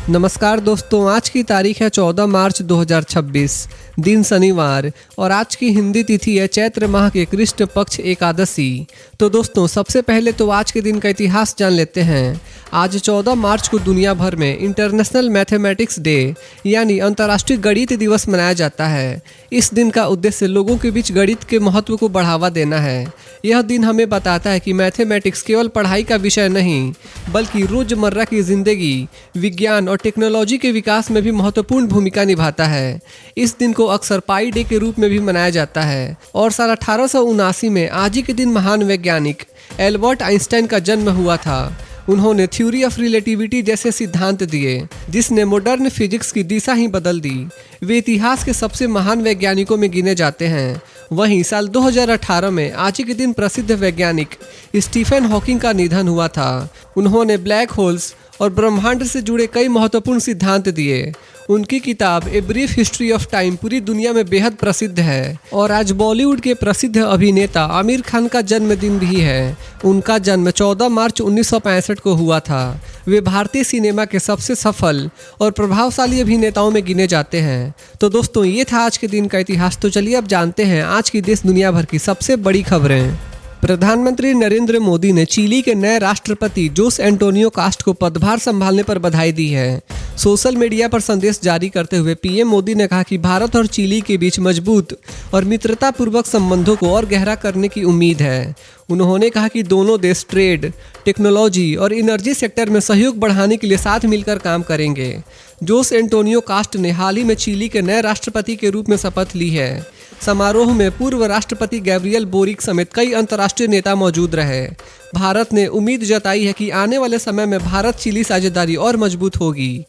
नमस्कार दोस्तों, आज की तारीख है 14 मार्च 2026, दिन शनिवार और आज की हिंदी तिथि है चैत्र माह के कृष्ण पक्ष एकादशी। तो दोस्तों, सबसे पहले तो आज के दिन का इतिहास जान लेते हैं। आज 14 मार्च को दुनिया भर में इंटरनेशनल मैथमेटिक्स डे यानी अंतर्राष्ट्रीय गणित दिवस मनाया जाता है। इस दिन का उद्देश्य लोगों के बीच गणित के महत्व को बढ़ावा देना है। यह दिन हमें बताता है कि मैथमेटिक्स केवल पढ़ाई का विषय नहीं, बल्कि रोजमर्रा की जिंदगी, विज्ञान और टेक्नोलॉजी के विकास में भी महत्वपूर्ण भूमिका निभाता है। इस दिन को अक्सर पाई डे के रूप में भी मनाया जाता है। और साल 1879 में आज ही के दिन महान वैज्ञानिक एल्बर्ट आइंस्टाइन का जन्म हुआ था। उन्होंने थ्योरी ऑफ रिलेटिविटी जैसे सिद्धांत दिए, जिसने मॉडर्न फिजिक्स की दिशा ही बदल दी। वे इतिहास के सबसे महान वैज्ञानिकों में गिने जाते हैं। वहीं साल 2018 में आज ही के दिन प्रसिद्ध वैज्ञानिक स्टीफन हॉकिंग का निधन हुआ था। उन्होंने ब्लैक होल्स और ब्रह्मांड से जुड़े कई महत्वपूर्ण सिद्धांत दिए। उनकी किताब a brief history of time पूरी दुनिया में बेहद प्रसिद्ध है। और आज बॉलीवुड के प्रसिद्ध अभिनेता आमिर खान का जन्मदिन भी है। उनका जन्म 14 मार्च 1965 को हुआ था। वे भारतीय सिनेमा के सबसे सफल और प्रभावशाली अभिनेताओं में गिने जाते हैं। तो दोस्तों, ये था आज के दिन का इतिहास। तो चलिए अब जानते हैं आज की देश दुनिया भर की सबसे बड़ी खबरें। प्रधानमंत्री नरेंद्र मोदी ने चिली के नए राष्ट्रपति जोस एंटोनियो कास्ट को पदभार संभालने पर बधाई दी है। सोशल मीडिया पर संदेश जारी करते हुए पीएम मोदी ने कहा कि भारत और चिली के बीच मजबूत और मित्रतापूर्वक संबंधों को और गहरा करने की उम्मीद है। उन्होंने कहा कि दोनों देश ट्रेड, टेक्नोलॉजी और एनर्जी सेक्टर में सहयोग बढ़ाने के लिए साथ मिलकर काम करेंगे। जोस एंटोनियो कास्ट ने हाल ही में चिली के नए राष्ट्रपति के रूप में शपथ ली है। समारोह में पूर्व राष्ट्रपति गैब्रियल बोरिक समेत कई अंतर्राष्ट्रीय नेता मौजूद रहे। भारत ने उम्मीद जताई है कि आने वाले समय में भारत चिली साझेदारी और मजबूत होगी।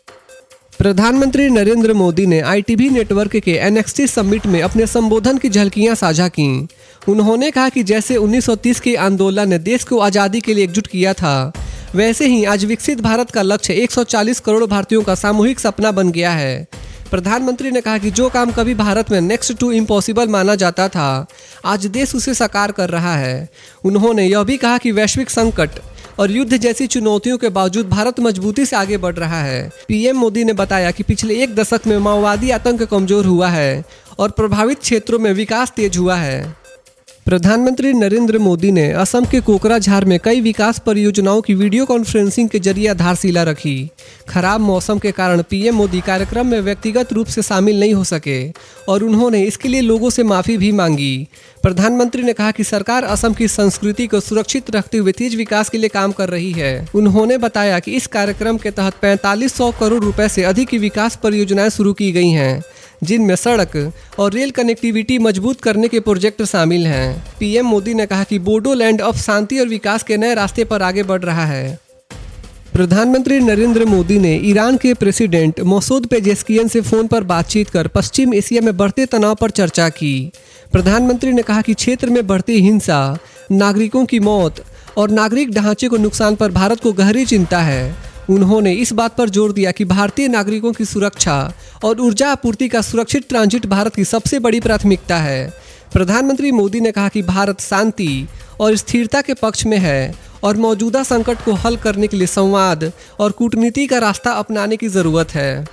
प्रधानमंत्री नरेंद्र मोदी ने ITV नेटवर्क के NXT समिट में अपने संबोधन की झलकियां साझा कीं। उन्होंने कहा कि जैसे 1930 के आंदोलन ने देश को आज़ादी के लिए एकजुट किया था, वैसे ही आज विकसित भारत का लक्ष्य 140 करोड़ भारतीयों का सामूहिक सपना बन गया है। प्रधानमंत्री ने कहा कि जो काम कभी भारत में नेक्स्ट टू इम्पॉसिबल माना जाता था, आज देश उसे साकार कर रहा है। उन्होंने यह भी कहा कि वैश्विक संकट और युद्ध जैसी चुनौतियों के बावजूद भारत मजबूती से आगे बढ़ रहा है। पीएम मोदी ने बताया कि पिछले एक दशक में माओवादी आतंक कमजोर हुआ है और प्रभावित क्षेत्रों में विकास तेज हुआ है। प्रधानमंत्री नरेंद्र मोदी ने असम के कोकराझार में कई विकास परियोजनाओं की वीडियो कॉन्फ्रेंसिंग के जरिए आधारशिला रखी। खराब मौसम के कारण पीएम मोदी कार्यक्रम में व्यक्तिगत रूप से शामिल नहीं हो सके और उन्होंने इसके लिए लोगों से माफ़ी भी मांगी। प्रधानमंत्री ने कहा कि सरकार असम की संस्कृति को सुरक्षित रखते हुए तेज विकास के लिए काम कर रही है। उन्होंने बताया कि इस कार्यक्रम के तहत 4500 करोड़ रुपए से अधिक की विकास परियोजनाएं शुरू की गई हैं, जिनमें सड़क और रेल कनेक्टिविटी मजबूत करने के प्रोजेक्ट शामिल हैं। पीएम मोदी ने कहा कि बोडोलैंड अब शांति और विकास के नए रास्ते पर आगे बढ़ रहा है। प्रधानमंत्री नरेंद्र मोदी ने ईरान के प्रेसिडेंट मसूद पेजेस्कियन से फोन पर बातचीत कर पश्चिम एशिया में बढ़ते तनाव पर चर्चा की। प्रधानमंत्री ने कहा कि क्षेत्र में बढ़ती हिंसा, नागरिकों की मौत और नागरिक ढांचे को नुकसान पर भारत को गहरी चिंता है। उन्होंने इस बात पर जोर दिया कि भारतीय नागरिकों की सुरक्षा और ऊर्जा आपूर्ति का सुरक्षित ट्रांजिट भारत की सबसे बड़ी प्राथमिकता है। प्रधानमंत्री मोदी ने कहा कि भारत शांति और स्थिरता के पक्ष में है और मौजूदा संकट को हल करने के लिए संवाद और कूटनीति का रास्ता अपनाने की ज़रूरत है।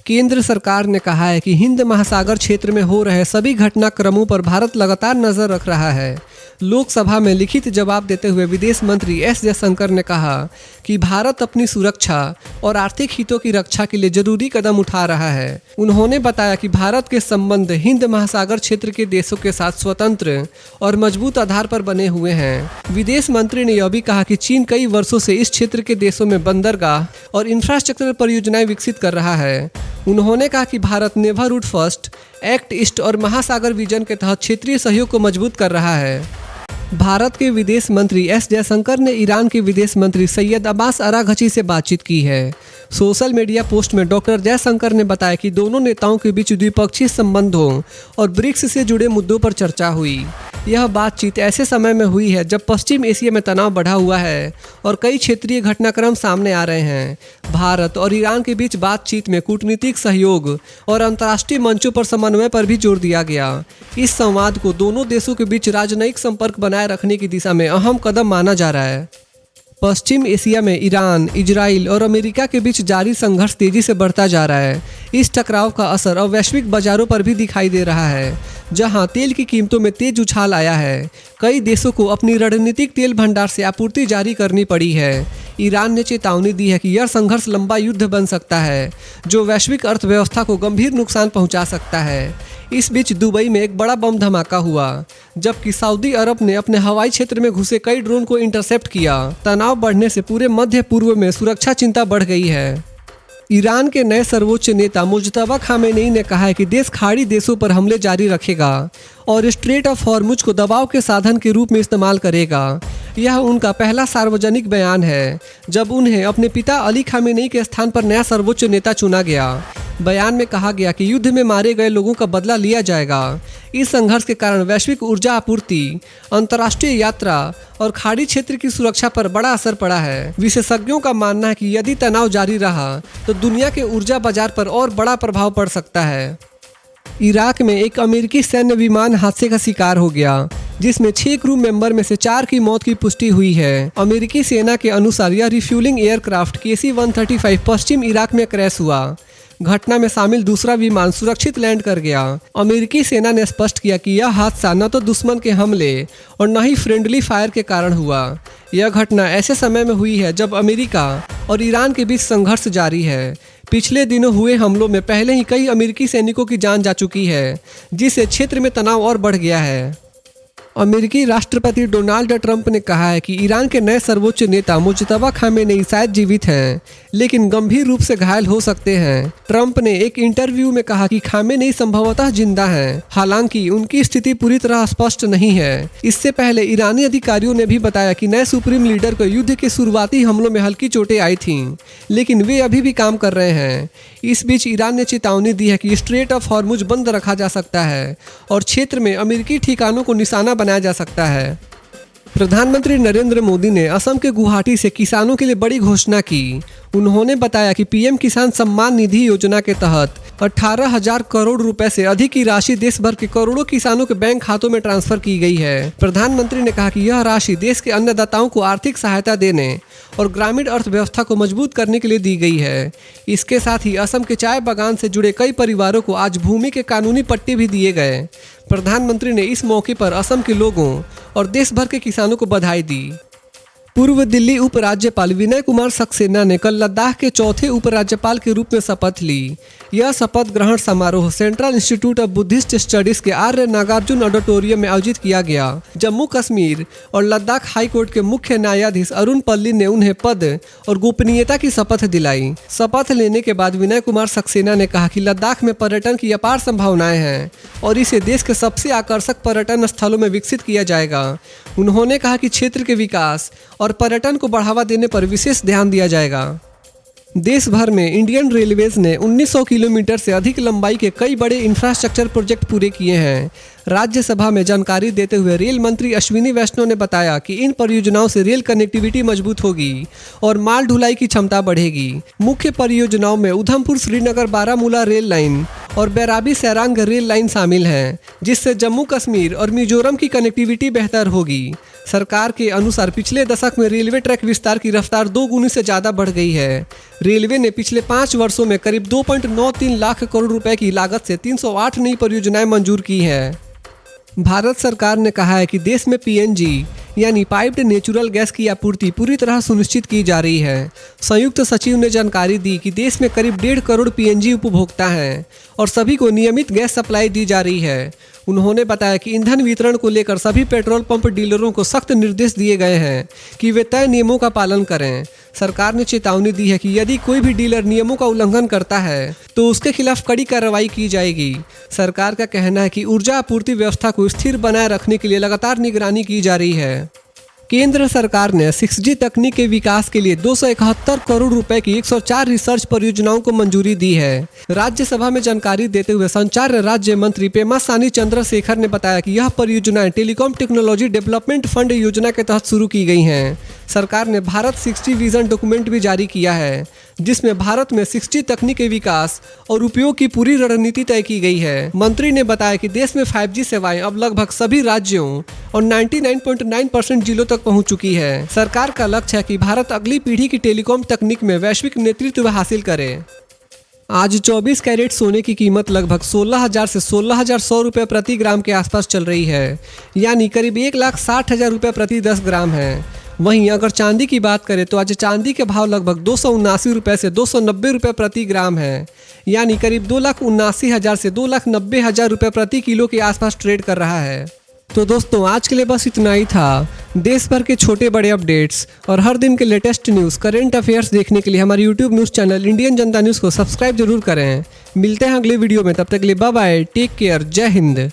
केंद्र सरकार ने कहा है कि हिंद महासागर क्षेत्र में हो रहे सभी घटनाक्रमों पर भारत लगातार नजर रख रहा है। लोकसभा में लिखित जवाब देते हुए विदेश मंत्री एस जयशंकर ने कहा कि भारत अपनी सुरक्षा और आर्थिक हितों की रक्षा के लिए जरूरी कदम उठा रहा है। उन्होंने बताया कि भारत के संबंध हिंद महासागर क्षेत्र के देशों के साथ स्वतंत्र और मजबूत आधार पर बने हुए हैं। विदेश मंत्री ने यह भी कहा कि चीन कई वर्षों से इस क्षेत्र के देशों में बंदरगाह और इंफ्रास्ट्रक्चर परियोजनाएं विकसित कर रहा है। उन्होंने कहा कि Bharat neighbourhood first, act east और महासागर विजन के तहत क्षेत्रीय सहयोग को मजबूत कर रहा है। भारत के विदेश मंत्री एस जयशंकर ने ईरान के विदेश मंत्री सैयद अब्बास अराघची से बातचीत की है। सोशल मीडिया पोस्ट में डॉक्टर जयशंकर ने बताया कि दोनों नेताओं के बीच द्विपक्षीय संबंधों और ब्रिक्स से जुड़े मुद्दों पर चर्चा हुई। यह बातचीत ऐसे समय में हुई है जब पश्चिम एशिया में तनाव बढ़ा हुआ है और कई क्षेत्रीय घटनाक्रम सामने आ रहे हैं। भारत और ईरान के बीच बातचीत में कूटनीतिक सहयोग और अंतर्राष्ट्रीय मंचों पर समन्वय पर भी जोर दिया गया। इस संवाद को दोनों देशों के बीच राजनयिक संपर्क बनाए रखने की दिशा में अहम कदम माना जा रहा है। पश्चिम एशिया में ईरान, इजराइल और अमेरिका के बीच जारी संघर्ष तेजी से बढ़ता जा रहा है। इस टकराव का असर अब वैश्विक बाजारों पर भी दिखाई दे रहा है, जहां तेल की कीमतों में तेज उछाल आया है। कई देशों को अपनी रणनीतिक तेल भंडार से आपूर्ति जारी करनी पड़ी है। ईरान ने चेतावनी दी है कि यह संघर्ष लंबा युद्ध बन सकता है, जो वैश्विक अर्थव्यवस्था को गंभीर नुकसान पहुंचा सकता है। इस बीच दुबई में एक बड़ा बम धमाका हुआ, जबकि सऊदी अरब ने अपने हवाई क्षेत्र में घुसे कई ड्रोन को इंटरसेप्ट किया। तनाव बढ़ने से पूरे मध्य पूर्व में सुरक्षा चिंता बढ़ गई है। ईरान के नए सर्वोच्च नेता मुज्तबा खामेनेई ने कहा है कि देश खाड़ी देशों पर हमले जारी रखेगा और स्ट्रेट ऑफ हॉर्मुज को दबाव के साधन के रूप में इस्तेमाल करेगा। यह उनका पहला सार्वजनिक बयान है जब उन्हें अपने पिता अली खामेनेई के स्थान पर नया सर्वोच्च नेता चुना गया। बयान में कहा गया कि युद्ध में मारे गए लोगों का बदला लिया जाएगा। इस संघर्ष के कारण वैश्विक ऊर्जा आपूर्ति, अंतर्राष्ट्रीय यात्रा और खाड़ी क्षेत्र की सुरक्षा पर बड़ा असर पड़ा है। विशेषज्ञों का मानना है कि यदि तनाव जारी रहा तो दुनिया के ऊर्जा बाजार पर और बड़ा प्रभाव पड़ सकता है। इराक में एक अमेरिकी सैन्य विमान हादसे का शिकार हो गया, जिसमें 6 क्रू मेंबर में से 4 की मौत की पुष्टि हुई है। अमेरिकी सेना के अनुसार यह रिफ्यूलिंग एयरक्राफ्ट KC-135 पश्चिम इराक में क्रैश हुआ। घटना में शामिल दूसरा विमान सुरक्षित लैंड कर गया। अमेरिकी सेना ने स्पष्ट किया कि यह हादसा न तो दुश्मन के हमले और न ही फ्रेंडली फायर के कारण हुआ। यह घटना ऐसे समय में हुई है जब अमेरिका और ईरान के बीच संघर्ष जारी है। पिछले दिनों हुए हमलों में पहले ही कई अमेरिकी सैनिकों की जान जा चुकी है, जिससे क्षेत्र में तनाव और बढ़ गया है। अमेरिकी राष्ट्रपति डोनाल्ड ट्रंप ने कहा है कि ईरान के नए सर्वोच्च नेता मुज्तबा खामेनेई शायद जीवित हैं, लेकिन गंभीर रूप से घायल हो सकते हैं। ट्रंप ने एक इंटरव्यू में कहा कि खामेनेई संभवतः जिंदा हैं, हालांकि उनकी स्थिति पूरी तरह स्पष्ट नहीं है। इससे पहले ईरानी अधिकारियों ने भी बताया कि नए सुप्रीम लीडर को युद्ध के शुरुआती हमलों में हल्की चोटें आई थीं, लेकिन वे अभी भी काम कर रहे हैं। इस बीच ईरान ने चेतावनी दी है कि स्ट्रेट ऑफ हॉर्मुज बंद रखा जा सकता है और क्षेत्र में अमेरिकी ठिकानों को निशाना बनाया जा सकता है। प्रधानमंत्री नरेंद्र मोदी ने असम के गुवाहाटी से किसानों के लिए बड़ी घोषणा की। उन्होंने बताया कि पीएम किसान सम्मान निधि योजना के तहत 18,000 करोड़ रुपए से अधिक की राशि देश भर के करोड़ों किसानों के बैंक खातों में ट्रांसफर की गई है। प्रधानमंत्री ने कहा कि यह राशि देश के अन्नदाताओं को आर्थिक सहायता देने और ग्रामीण अर्थव्यवस्था को मजबूत करने के लिए दी गई है। इसके साथ ही असम के चाय बागान से जुड़े कई परिवारों को आज भूमि के कानूनी पट्टे भी दिए गए। प्रधानमंत्री ने इस मौके पर असम के लोगों और देश भर के किसानों को बधाई दी। पूर्व दिल्ली उपराज्यपाल विनय कुमार सक्सेना ने कल लद्दाख के चौथे उपराज्यपाल के रूप में शपथ ली। यह शपथ ग्रहण समारोह central institute of Buddhist studies के आर्य नागार्जुन ऑडिटोरियम में आयोजित किया गया। जम्मू कश्मीर और लद्दाख हाई कोर्ट के मुख्य न्यायाधीश अरुण पल्ली ने उन्हें पद और गोपनीयता की शपथ दिलाई। शपथ लेने के बाद विनय कुमार सक्सेना ने कहा कि लद्दाख में पर्यटन की अपार संभावनाएं हैं और इसे देश के सबसे आकर्षक पर्यटन स्थलों में विकसित किया जाएगा। उन्होंने कहा कि क्षेत्र के विकास और पर्यटन को बढ़ावा देने पर विशेष ध्यान दिया जाएगा। देश भर में इंडियन रेलवेज ने 1900 किलोमीटर से अधिक लंबाई के कई बड़े इंफ्रास्ट्रक्चर प्रोजेक्ट पूरे किए हैं। राज्यसभा में जानकारी देते हुए रेल मंत्री अश्विनी वैष्णव ने बताया कि इन परियोजनाओं से रेल कनेक्टिविटी मजबूत होगी और माल ढुलाई की क्षमता बढ़ेगी। मुख्य परियोजनाओं में उधमपुर श्रीनगर बारामूला रेल लाइन और बैराबी सैरांग रेल लाइन शामिल हैं, जिससे जम्मू कश्मीर और मिजोरम की कनेक्टिविटी बेहतर होगी। सरकार के अनुसार पिछले दशक में रेलवे ट्रैक विस्तार की रफ्तार 2 गुनी से ज़्यादा बढ़ गई है। रेलवे ने पिछले 5 वर्षों में करीब 2.93 लाख करोड़ रुपए की लागत से 308 नई परियोजनाएं मंजूर की हैं। भारत सरकार ने कहा है कि देश में PNG यानी पाइप्ड नेचुरल गैस की आपूर्ति पूरी तरह सुनिश्चित की जा रही है। संयुक्त सचिव ने जानकारी दी कि देश में करीब 1.5 करोड़ PNG उपभोक्ता हैं और सभी को नियमित गैस सप्लाई दी जा रही है। उन्होंने बताया कि ईंधन वितरण को लेकर सभी पेट्रोल पंप डीलरों को सख्त निर्देश दिए गए हैं कि वे तय नियमों का पालन करें। सरकार ने चेतावनी दी है कि यदि कोई भी डीलर नियमों का उल्लंघन करता है तो उसके खिलाफ कड़ी कार्रवाई की जाएगी। सरकार का कहना है कि ऊर्जा आपूर्ति व्यवस्था को स्थिर बनाए रखने के लिए लगातार निगरानी की जा रही है। केंद्र सरकार ने 6G तकनीक के विकास के लिए 271 करोड़ रुपए की 104 रिसर्च परियोजनाओं को मंजूरी दी है। राज्यसभा में जानकारी देते हुए संचार राज्य मंत्री पेमा सानी चंद्रशेखर ने बताया कि यह परियोजनाएं टेलीकॉम टेक्नोलॉजी डेवलपमेंट फंड योजना के तहत शुरू की गई हैं। सरकार ने भारत 6G विजन डॉक्यूमेंट भी जारी किया है, जिसमें भारत में 6G तकनीक के विकास और उपयोग की पूरी रणनीति तय की गई है। मंत्री ने बताया कि देश में 5G सेवाएं अब लगभग सभी राज्यों और 99.9% जिलों तक पहुंच चुकी है। सरकार का लक्ष्य है कि भारत अगली पीढ़ी की टेलीकॉम तकनीक में वैश्विक नेतृत्व हासिल करे। आज 24 कैरेट सोने की कीमत लगभग 16,000 से 16,100 रुपये प्रति ग्राम के आसपास चल रही है, यानी करीब 1,60,000 रुपये प्रति 10 ग्राम है। वहीं अगर चांदी की बात करें तो आज चांदी के भाव लगभग 279 रुपये से 290 रुपये प्रति ग्राम है, यानी करीब 2,79,000 से 2,90,000 रुपये प्रति किलो के आसपास ट्रेड कर रहा है। तो दोस्तों आज के लिए बस इतना ही था। देश भर के छोटे बड़े अपडेट्स और हर दिन के लेटेस्ट न्यूज़, करंट अफेयर्स देखने के लिए हमारे यूट्यूब न्यूज़ चैनल इंडियन जनता न्यूज़ को सब्सक्राइब जरूर करें। मिलते हैं अगले वीडियो में, तब तक के लिए बाय बाय, टेक केयर, जय हिंद।